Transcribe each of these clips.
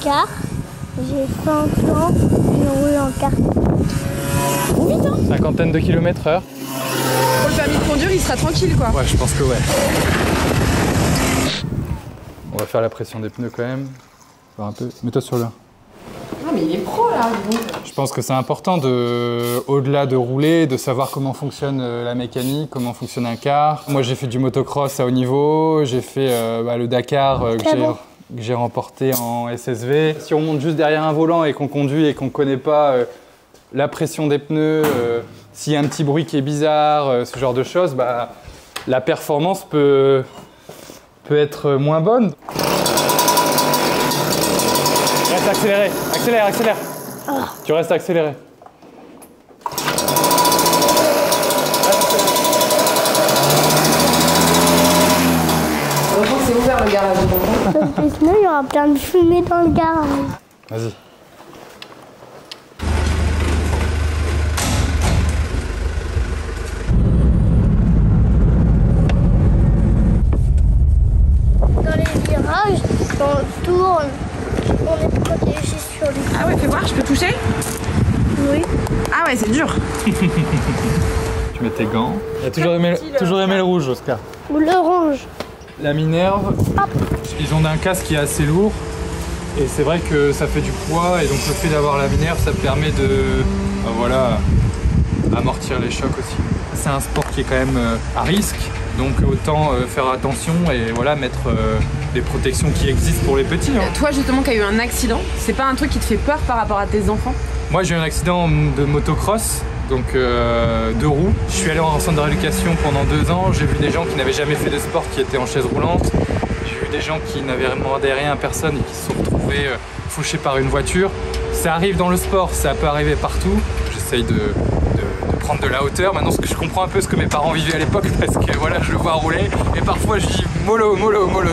car. J'ai 5 ans. Je roule en kart. Vite, hein. Cinquantaine de kilomètres/heure. Pour le permis de conduire, il sera tranquille, quoi. Ouais, je pense que ouais. On va faire la pression des pneus quand même. Voir un peu. Mets-toi sur le. Non, mais il est pro là. Donc. Je pense que c'est important au-delà de rouler, de savoir comment fonctionne la mécanique, comment fonctionne un car. Moi, j'ai fait du motocross à haut niveau. J'ai fait le Dakar que j'ai remporté en SSV. Si on monte juste derrière un volant et qu'on conduit et qu'on ne connaît pas la pression des pneus, s'il y a un petit bruit qui est bizarre, ce genre de choses, bah, la performance peut être moins bonne. Reste accéléré, accélère. Tu restes accéléré. Heureusement que c'est ouvert le garage. Sinon, il y aura plein de fumée dans le garage. Vas-y. Dans les virages, quand on tourne, on est protégé sur lui. Ah ouais, fais voir, je peux toucher? Oui. Ah ouais, c'est dur. Tu mets tes gants. Il a toujours aimé le rouge, Oscar. Ou l'orange. La Minerve, ils ont un casque qui est assez lourd. Et c'est vrai que ça fait du poids. Et donc le fait d'avoir la Minerve, ça permet de amortir les chocs aussi. C'est un sport qui est quand même à risque. Donc autant faire attention et voilà, mettre les protections qui existent pour les petits. Hein. Toi justement qui as eu un accident, c'est pas un truc qui te fait peur par rapport à tes enfants? Moi j'ai eu un accident de motocross, donc 2 roues. Je suis allé en centre de rééducation pendant 2 ans. J'ai vu des gens qui n'avaient jamais fait de sport qui étaient en chaise roulante. J'ai vu des gens qui n'avaient demandé rien à personne et qui se sont retrouvés fauchés par une voiture. Ça arrive dans le sport, ça peut arriver partout. J'essaye de prendre de la hauteur. Maintenant, je comprends un peu ce que mes parents vivaient à l'époque parce que voilà, je le vois rouler et parfois je dis mollo,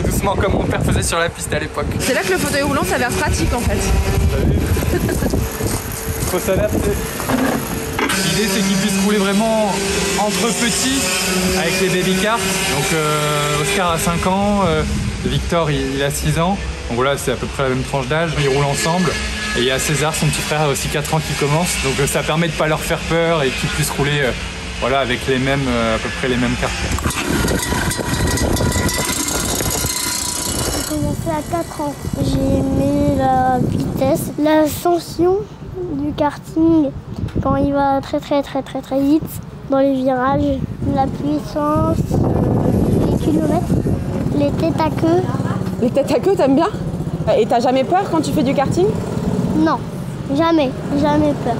doucement comme mon père faisait sur la piste à l'époque. C'est là que le fauteuil roulant s'avère pratique en fait. T'as vu? Faut s'adapter. L'idée c'est qu'ils puissent rouler vraiment entre petits avec les baby cars. Donc Oscar a 5 ans, Victor il a 6 ans. Donc voilà, c'est à peu près la même tranche d'âge. Ils roulent ensemble. Et il y a César, son petit frère, a aussi 4 ans qui commence. Donc ça permet de ne pas leur faire peur et qu'ils puissent rouler voilà, avec les mêmes, à peu près les mêmes cartes. J'ai commencé à 4 ans. J'ai aimé la vitesse, l'ascension du karting quand il va très vite dans les virages, la puissance, les kilomètres, les têtes à queue. Les têtes à queue, t'aimes bien? Et t'as jamais peur quand tu fais du karting? Non, jamais peur.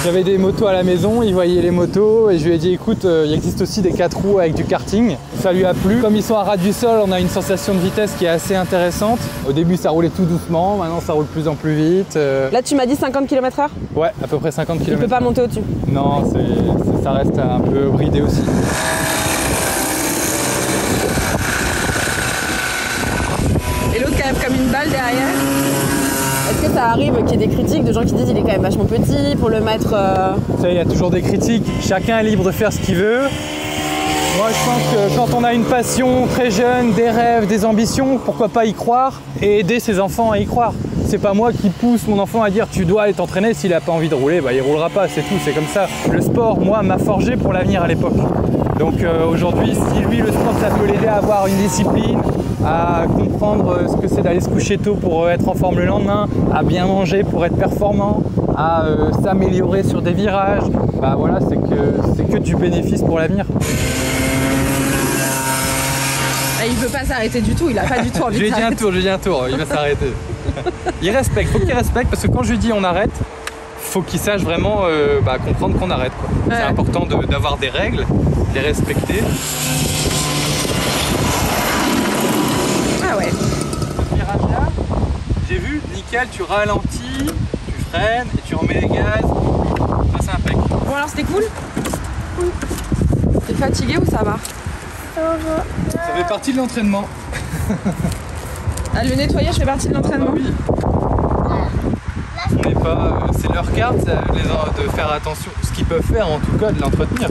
J'avais des motos à la maison, il voyait les motos et je lui ai dit écoute, il existe aussi des 4 roues avec du karting. Ça lui a plu. Comme ils sont à ras du sol, on a une sensation de vitesse qui est assez intéressante. Au début ça roulait tout doucement, maintenant ça roule de plus en plus vite. Là tu m'as dit 50 km/h? Ouais, à peu près 50 km/h. Tu peux pas monter au-dessus? Non, ça reste un peu bridé aussi. Et l'autre quand même comme une balle derrière. Est-ce que ça arrive qu'il y ait des critiques de gens qui disent qu'il est quand même vachement petit pour le mettre Il y a toujours des critiques, chacun est libre de faire ce qu'il veut. Moi je pense que quand on a une passion très jeune, des rêves, des ambitions, pourquoi pas y croire et aider ses enfants à y croire. C'est pas moi qui pousse mon enfant à dire tu dois aller t'entraîner, s'il a pas envie de rouler, bah, il roulera pas, c'est tout, c'est comme ça. Le sport, moi, m'a forgé pour l'avenir à l'époque. Donc aujourd'hui, si lui, le sport, ça peut l'aider à avoir une discipline, à comprendre ce que c'est d'aller se coucher tôt pour être en forme le lendemain, à bien manger pour être performant, à s'améliorer sur des virages, bah voilà, c'est que du bénéfice pour l'avenir. Il veut pas s'arrêter du tout, il a pas du tout envie de s'arrêter. Je lui ai dit un tour, il va s'arrêter. Il respecte, faut qu'il respecte parce que quand je lui dis on arrête, faut qu'il sache vraiment comprendre qu'on arrête. Ouais. C'est important d'avoir des règles, de les respecter. Ah ouais. Ce virage là, j'ai vu, nickel, tu ralentis, tu freines et tu remets les gaz. Ça c'est impec. Bon alors c'était cool? Oui. T'es fatigué ou ça va? Ça fait partie de l'entraînement. Le nettoyage fait partie de l'entraînement? Oui. On n'est pas, c'est leur carte de faire attention, ce qu'ils peuvent faire en tout cas, de l'entretenir.